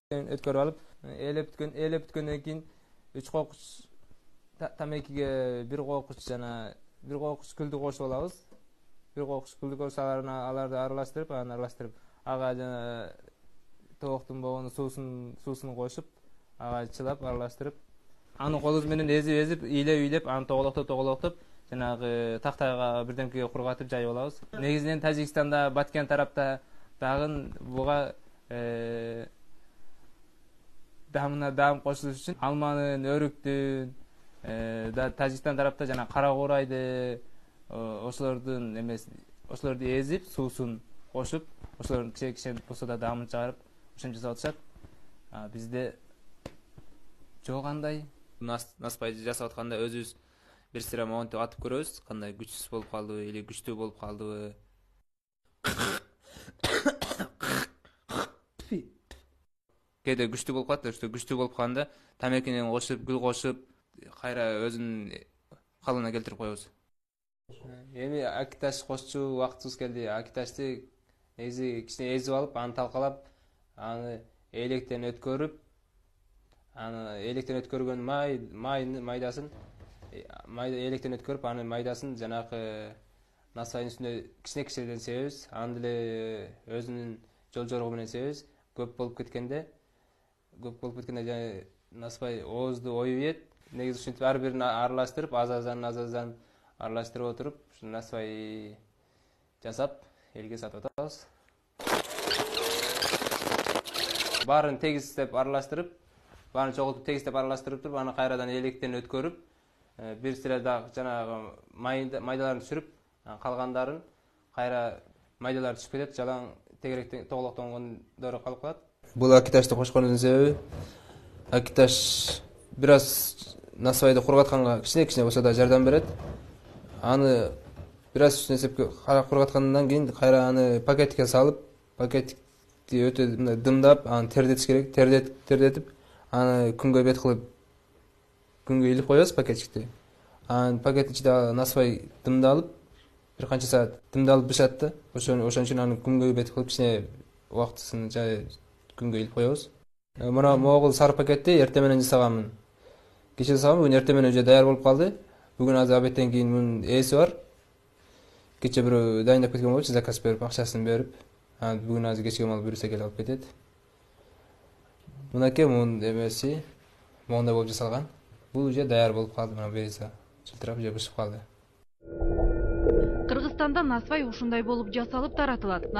өткөрүп алып, ээлеп бүткөндөн кийин 3 кокуч тамекиге 1 кокуч жана 1 кокуч күлдү кошуп алабыз. 1 кокуч күлдү кошуп аларды аралаштырып, ага жана тооктун болгону суусун кошуп, ага чылап аралаштырып, аны колубуз менен эзип, ыйлеп, аны тоголоктоп, жанагы тактайга бирдемкеге кургатып жайып алабыз. Негизинен Тажикстанда, Баткен тарапта дагы буга дам кошулуш үчүн алманын, өрүктүн, Тажикстан тарапта жана кара куурайды, ошолорду эзип, суусун кошуп, ошолордун кичине болсо да дамын чыгарып, ошентип жасап атышат. Бизде жок андай. Наспайды жасап атканда өзүбүз бир сыйра монтип атып көрөбүз, кандай күчсүз болуп калдыбы или күчтүү болуп калдыбы. Кээде күчтүү болуп калат, күчтүү болуп калганда тамекинен кошуп, гүл кошуп, кайра өзүнүн калыбына келтирип коебуз. Эми акиташ кошчу убактыбыз келди. Акиташты негизи кичине эзип алып, аны талкалап, аны электен өткөргөн майдасын электен өткөрүп, аны майдасын жанагы насвайдын үстүнө кичине себебиз. Аны деле өзүнүн жол менен себебиз. Көп болуп кеткенде насвай оозду ойбойт. Негизи ушинтип ар бирин аралаштырып, азаздан аралаштырып отуруп, ушу насвай жасап, элге сатып атабыз. Баарын тегистеп аралаштырып, баарын чогултуп тегистеп аралаштырып туруп, аны кайрадан электен өткөрүп, бир сыйра дагы жанагы майдаларын түшүрүп, калгандарын кайра майдалар түшүп кетет, жалаң тегеректен тоголоктонгондору калып калат. Бул акиташты кошкондун себеби, акиташ бир аз насвайды кургатканга кичине болсо да жардам берет. Аны бир аз несепке кургаткандан кийин кайра аны пакетке салып, пакетти өтө дымдап, аны тердетиш керек. Тердетип, аны күнгө бет кылып, күнгө илип коебуз пакетчикти. Анан пакеттин ичинде насвай дымдалып, бир канча саат дымдалып бышат да. Ошон үчүн аны күнгө бет кылып, кичине убактысын күнгө илип коебуз. Мына могул сары пакетти эртең менен жасаганмын. Кече жасаганмын, бүгүн эртең менен уже даяр болуп калды. Бүгүн азыр абеттен кийин мунун ээси бар. Кече бирөө дайындап кеткен болчу, заказ берип, акчасын берип. Бүгүн азыр кечке маал буюрса келип алып кетет. Мынакей мунун эмеси моундай болуп жасалган. Бул уже даяр болуп калды, мына бериса. Жылтырап уже бышып калды. Кыргызстанда насвай ушундай болуп жасалып таратылат.